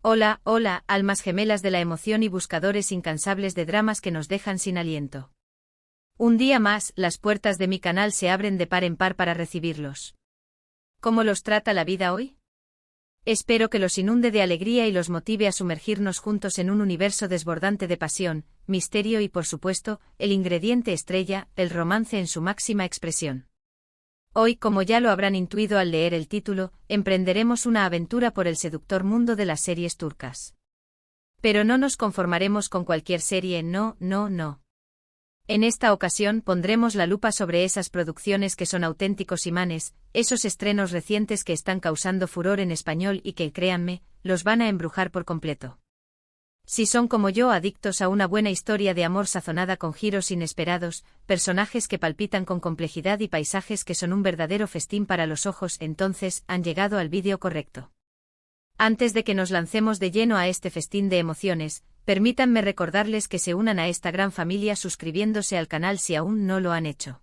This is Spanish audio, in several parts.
Hola, hola, almas gemelas de la emoción y buscadores incansables de dramas que nos dejan sin aliento. Un día más, las puertas de mi canal se abren de par en par para recibirlos. ¿Cómo los trata la vida hoy? Espero que los inunde de alegría y los motive a sumergirnos juntos en un universo desbordante de pasión, misterio y, por supuesto, el ingrediente estrella, el romance en su máxima expresión. Hoy, como ya lo habrán intuido al leer el título, emprenderemos una aventura por el seductor mundo de las series turcas. Pero no nos conformaremos con cualquier serie, no. En esta ocasión pondremos la lupa sobre esas producciones que son auténticos imanes, esos estrenos recientes que están causando furor en español y que, créanme, los van a embrujar por completo. Si son como yo adictos a una buena historia de amor sazonada con giros inesperados, personajes que palpitan con complejidad y paisajes que son un verdadero festín para los ojos, entonces han llegado al vídeo correcto. Antes de que nos lancemos de lleno a este festín de emociones, permítanme recordarles que se unan a esta gran familia suscribiéndose al canal si aún no lo han hecho.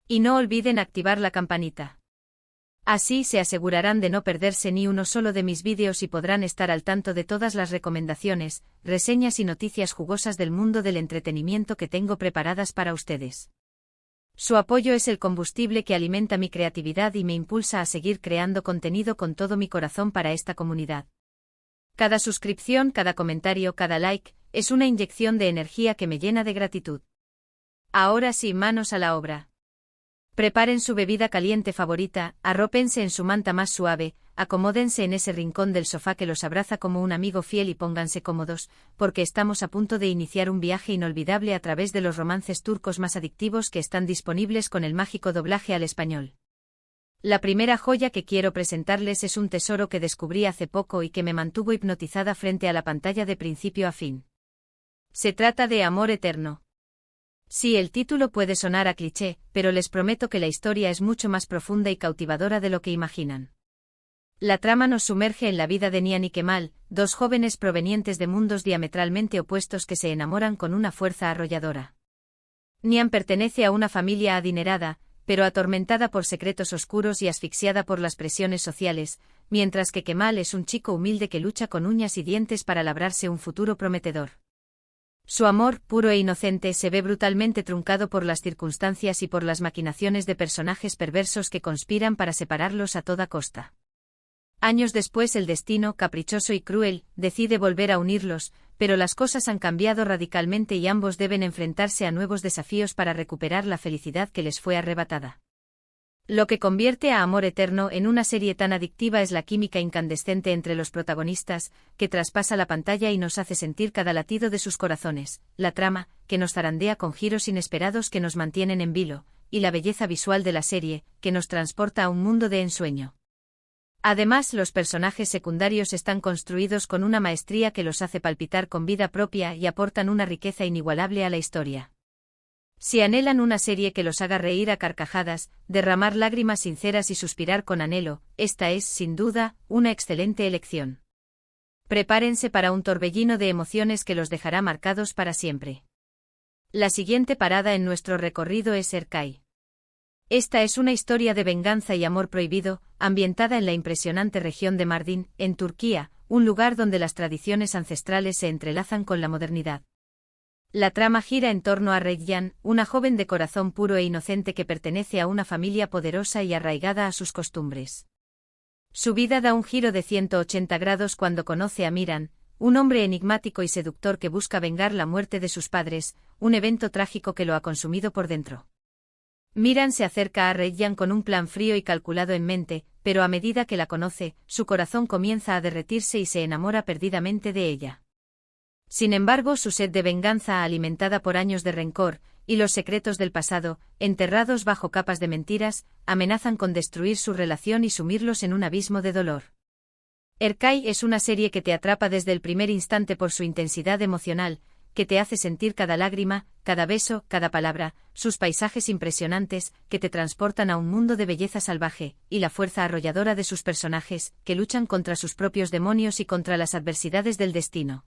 Y no olviden activar la campanita. Así se asegurarán de no perderse ni uno solo de mis vídeos y podrán estar al tanto de todas las recomendaciones, reseñas y noticias jugosas del mundo del entretenimiento que tengo preparadas para ustedes. Su apoyo es el combustible que alimenta mi creatividad y me impulsa a seguir creando contenido con todo mi corazón para esta comunidad. Cada suscripción, cada comentario, cada like, es una inyección de energía que me llena de gratitud. Ahora sí, manos a la obra. Preparen su bebida caliente favorita, arrópense en su manta más suave, acomódense en ese rincón del sofá que los abraza como un amigo fiel y pónganse cómodos, porque estamos a punto de iniciar un viaje inolvidable a través de los romances turcos más adictivos que están disponibles con el mágico doblaje al español. La primera joya que quiero presentarles es un tesoro que descubrí hace poco y que me mantuvo hipnotizada frente a la pantalla de principio a fin. Se trata de Amor Eterno. Sí, el título puede sonar a cliché, pero les prometo que la historia es mucho más profunda y cautivadora de lo que imaginan. La trama nos sumerge en la vida de Nihan y Kemal, dos jóvenes provenientes de mundos diametralmente opuestos que se enamoran con una fuerza arrolladora. Nihan pertenece a una familia adinerada, pero atormentada por secretos oscuros y asfixiada por las presiones sociales, mientras que Kemal es un chico humilde que lucha con uñas y dientes para labrarse un futuro prometedor. Su amor, puro e inocente, se ve brutalmente truncado por las circunstancias y por las maquinaciones de personajes perversos que conspiran para separarlos a toda costa. Años después el destino, caprichoso y cruel, decide volver a unirlos, pero las cosas han cambiado radicalmente y ambos deben enfrentarse a nuevos desafíos para recuperar la felicidad que les fue arrebatada. Lo que convierte a Amor Eterno en una serie tan adictiva es la química incandescente entre los protagonistas, que traspasa la pantalla y nos hace sentir cada latido de sus corazones, la trama, que nos zarandea con giros inesperados que nos mantienen en vilo, y la belleza visual de la serie, que nos transporta a un mundo de ensueño. Además, los personajes secundarios están construidos con una maestría que los hace palpitar con vida propia y aportan una riqueza inigualable a la historia. Si anhelan una serie que los haga reír a carcajadas, derramar lágrimas sinceras y suspirar con anhelo, esta es, sin duda, una excelente elección. Prepárense para un torbellino de emociones que los dejará marcados para siempre. La siguiente parada en nuestro recorrido es Erkay. Esta es una historia de venganza y amor prohibido, ambientada en la impresionante región de Mardin, en Turquía, un lugar donde las tradiciones ancestrales se entrelazan con la modernidad. La trama gira en torno a Reyyan, una joven de corazón puro e inocente que pertenece a una familia poderosa y arraigada a sus costumbres. Su vida da un giro de 180 grados cuando conoce a Miran, un hombre enigmático y seductor que busca vengar la muerte de sus padres, un evento trágico que lo ha consumido por dentro. Miran se acerca a Reyyan con un plan frío y calculado en mente, pero a medida que la conoce, su corazón comienza a derretirse y se enamora perdidamente de ella. Sin embargo, su sed de venganza alimentada por años de rencor, y los secretos del pasado, enterrados bajo capas de mentiras, amenazan con destruir su relación y sumirlos en un abismo de dolor. Erkay es una serie que te atrapa desde el primer instante por su intensidad emocional, que te hace sentir cada lágrima, cada beso, cada palabra, sus paisajes impresionantes, que te transportan a un mundo de belleza salvaje, y la fuerza arrolladora de sus personajes, que luchan contra sus propios demonios y contra las adversidades del destino.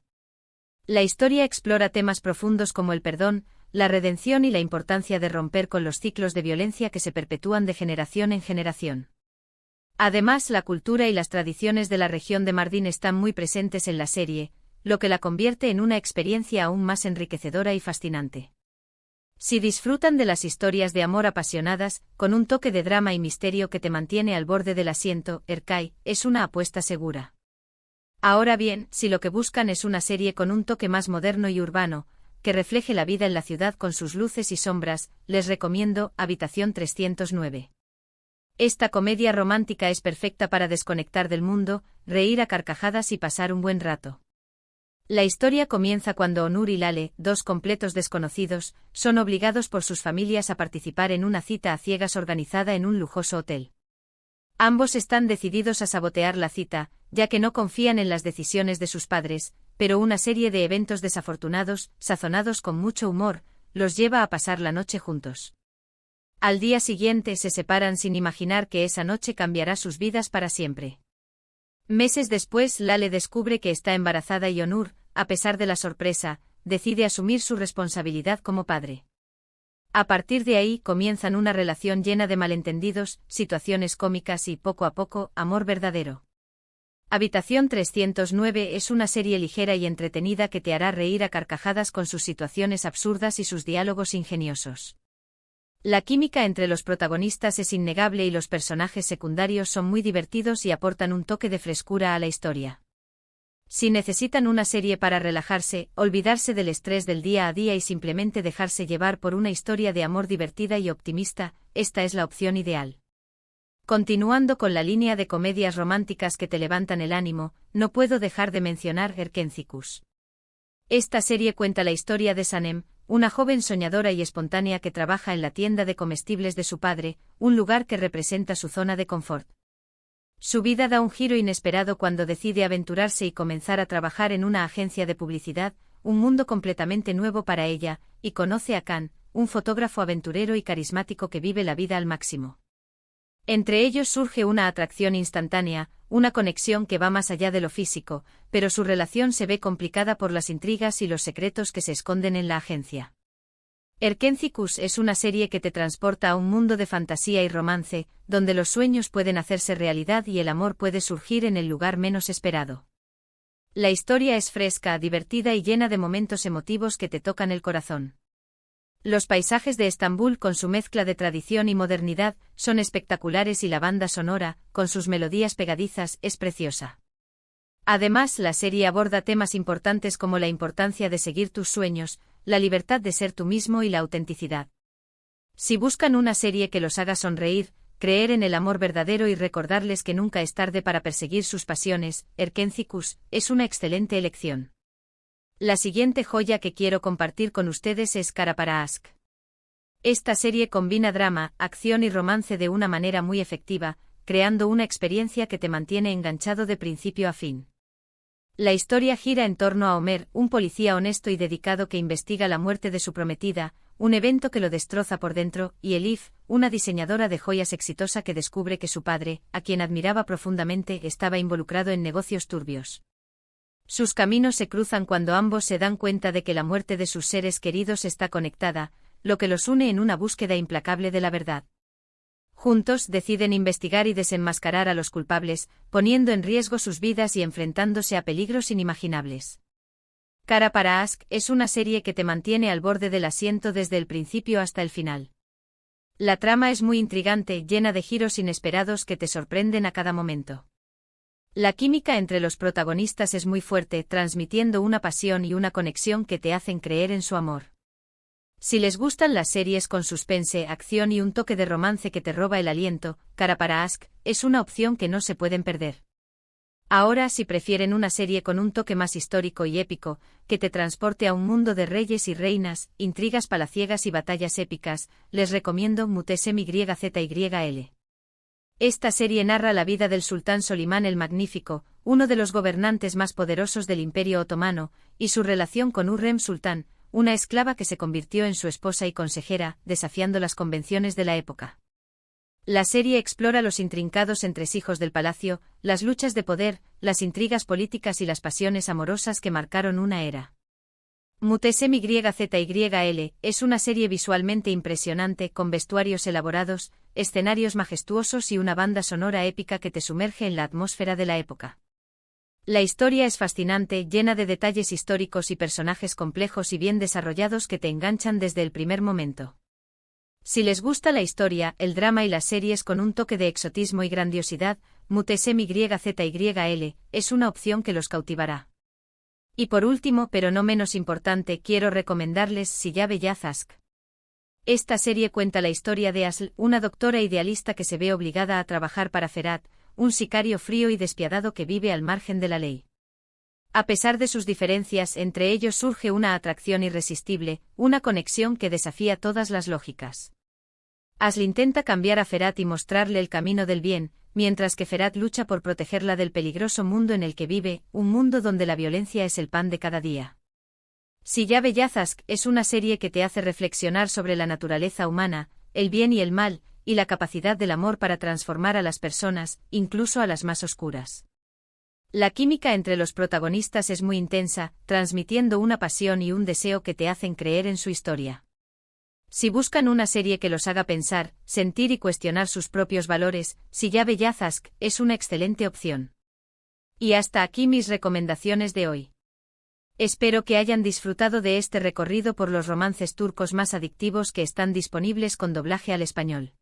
La historia explora temas profundos como el perdón, la redención y la importancia de romper con los ciclos de violencia que se perpetúan de generación en generación. Además, la cultura y las tradiciones de la región de Mardin están muy presentes en la serie, lo que la convierte en una experiencia aún más enriquecedora y fascinante. Si disfrutan de las historias de amor apasionadas, con un toque de drama y misterio que te mantiene al borde del asiento, Erkai es una apuesta segura. Ahora bien, si lo que buscan es una serie con un toque más moderno y urbano, que refleje la vida en la ciudad con sus luces y sombras, les recomiendo Habitación 309. Esta comedia romántica es perfecta para desconectar del mundo, reír a carcajadas y pasar un buen rato. La historia comienza cuando Onur y Lale, dos completos desconocidos, son obligados por sus familias a participar en una cita a ciegas organizada en un lujoso hotel. Ambos están decididos a sabotear la cita, ya que no confían en las decisiones de sus padres, pero una serie de eventos desafortunados, sazonados con mucho humor, los lleva a pasar la noche juntos. Al día siguiente se separan sin imaginar que esa noche cambiará sus vidas para siempre. Meses después, Lale descubre que está embarazada y Onur, a pesar de la sorpresa, decide asumir su responsabilidad como padre. A partir de ahí comienzan una relación llena de malentendidos, situaciones cómicas y, poco a poco, amor verdadero. Habitación 309 es una serie ligera y entretenida que te hará reír a carcajadas con sus situaciones absurdas y sus diálogos ingeniosos. La química entre los protagonistas es innegable y los personajes secundarios son muy divertidos y aportan un toque de frescura a la historia. Si necesitan una serie para relajarse, olvidarse del estrés del día a día y simplemente dejarse llevar por una historia de amor divertida y optimista, esta es la opción ideal. Continuando con la línea de comedias románticas que te levantan el ánimo, no puedo dejar de mencionar Erkencikus. Esta serie cuenta la historia de Sanem, una joven soñadora y espontánea que trabaja en la tienda de comestibles de su padre, un lugar que representa su zona de confort. Su vida da un giro inesperado cuando decide aventurarse y comenzar a trabajar en una agencia de publicidad, un mundo completamente nuevo para ella, y conoce a Khan, un fotógrafo aventurero y carismático que vive la vida al máximo. Entre ellos surge una atracción instantánea, una conexión que va más allá de lo físico, pero su relación se ve complicada por las intrigas y los secretos que se esconden en la agencia. Erkencikus es una serie que te transporta a un mundo de fantasía y romance, donde los sueños pueden hacerse realidad y el amor puede surgir en el lugar menos esperado. La historia es fresca, divertida y llena de momentos emotivos que te tocan el corazón. Los paisajes de Estambul con su mezcla de tradición y modernidad son espectaculares y la banda sonora, con sus melodías pegadizas, es preciosa. Además, la serie aborda temas importantes como la importancia de seguir tus sueños, la libertad de ser tú mismo y la autenticidad. Si buscan una serie que los haga sonreír, creer en el amor verdadero y recordarles que nunca es tarde para perseguir sus pasiones, Erkencikus es una excelente elección. La siguiente joya que quiero compartir con ustedes es Kara para Ask. Esta serie combina drama, acción y romance de una manera muy efectiva, creando una experiencia que te mantiene enganchado de principio a fin. La historia gira en torno a Omer, un policía honesto y dedicado que investiga la muerte de su prometida, un evento que lo destroza por dentro, y Elif, una diseñadora de joyas exitosa que descubre que su padre, a quien admiraba profundamente, estaba involucrado en negocios turbios. Sus caminos se cruzan cuando ambos se dan cuenta de que la muerte de sus seres queridos está conectada, lo que los une en una búsqueda implacable de la verdad. Juntos deciden investigar y desenmascarar a los culpables, poniendo en riesgo sus vidas y enfrentándose a peligros inimaginables. Kara para Ask es una serie que te mantiene al borde del asiento desde el principio hasta el final. La trama es muy intrigante, llena de giros inesperados que te sorprenden a cada momento. La química entre los protagonistas es muy fuerte, transmitiendo una pasión y una conexión que te hacen creer en su amor. Si les gustan las series con suspense, acción y un toque de romance que te roba el aliento, Kara para Ask es una opción que no se pueden perder. Ahora, si prefieren una serie con un toque más histórico y épico, que te transporte a un mundo de reyes y reinas, intrigas palaciegas y batallas épicas, les recomiendo Muhteshem YZYL. Esta serie narra la vida del sultán Solimán el Magnífico, uno de los gobernantes más poderosos del Imperio Otomano, y su relación con Hürrem Sultán, una esclava que se convirtió en su esposa y consejera, desafiando las convenciones de la época. La serie explora los intrincados entresijos del palacio, las luchas de poder, las intrigas políticas y las pasiones amorosas que marcaron una era. Muhteshem YZYL es una serie visualmente impresionante con vestuarios elaborados, escenarios majestuosos y una banda sonora épica que te sumerge en la atmósfera de la época. La historia es fascinante, llena de detalles históricos y personajes complejos y bien desarrollados que te enganchan desde el primer momento. Si les gusta la historia, el drama y las series con un toque de exotismo y grandiosidad, Mutesem YZYL es una opción que los cautivará. Y por último, pero no menos importante, quiero recomendarles Siyabe Yazask. Esta serie cuenta la historia de Asl, una doctora idealista que se ve obligada a trabajar para Ferhat, un sicario frío y despiadado que vive al margen de la ley. A pesar de sus diferencias, entre ellos surge una atracción irresistible, una conexión que desafía todas las lógicas. Asl intenta cambiar a Ferhat y mostrarle el camino del bien, mientras que Ferhat lucha por protegerla del peligroso mundo en el que vive, un mundo donde la violencia es el pan de cada día. Siyabe Yazask es una serie que te hace reflexionar sobre la naturaleza humana, el bien y el mal, y la capacidad del amor para transformar a las personas, incluso a las más oscuras. La química entre los protagonistas es muy intensa, transmitiendo una pasión y un deseo que te hacen creer en su historia. Si buscan una serie que los haga pensar, sentir y cuestionar sus propios valores, Siyabe Yazask es una excelente opción. Y hasta aquí mis recomendaciones de hoy. Espero que hayan disfrutado de este recorrido por los romances turcos más adictivos que están disponibles con doblaje al español.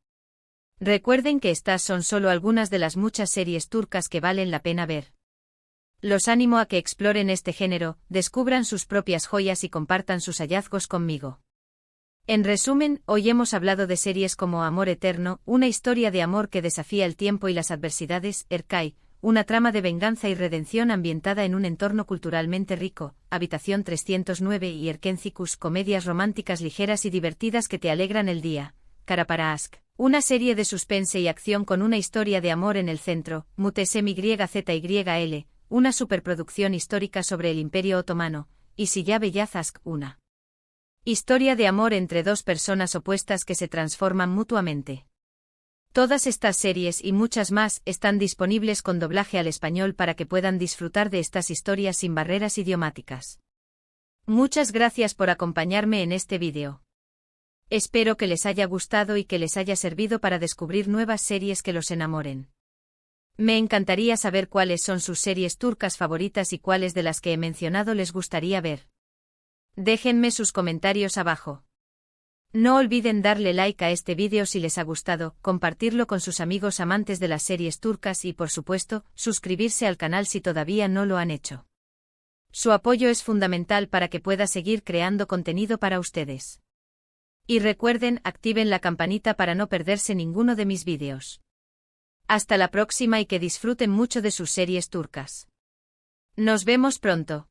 Recuerden que estas son solo algunas de las muchas series turcas que valen la pena ver. Los animo a que exploren este género, descubran sus propias joyas y compartan sus hallazgos conmigo. En resumen, hoy hemos hablado de series como Amor Eterno, una historia de amor que desafía el tiempo y las adversidades, Erkay, una trama de venganza y redención ambientada en un entorno culturalmente rico, Habitación 309 y Erkencikus, comedias románticas ligeras y divertidas que te alegran el día, Karaparask, una serie de suspense y acción con una historia de amor en el centro, Mutesem YZYL, una superproducción histórica sobre el Imperio Otomano, y Siyabe Yazask, una historia de amor entre dos personas opuestas que se transforman mutuamente. Todas estas series y muchas más están disponibles con doblaje al español para que puedan disfrutar de estas historias sin barreras idiomáticas. Muchas gracias por acompañarme en este vídeo. Espero que les haya gustado y que les haya servido para descubrir nuevas series que los enamoren. Me encantaría saber cuáles son sus series turcas favoritas y cuáles de las que he mencionado les gustaría ver. Déjenme sus comentarios abajo. No olviden darle like a este vídeo si les ha gustado, compartirlo con sus amigos amantes de las series turcas y por supuesto, suscribirse al canal si todavía no lo han hecho. Su apoyo es fundamental para que pueda seguir creando contenido para ustedes. Y recuerden, activen la campanita para no perderse ninguno de mis vídeos. Hasta la próxima y que disfruten mucho de sus series turcas. Nos vemos pronto.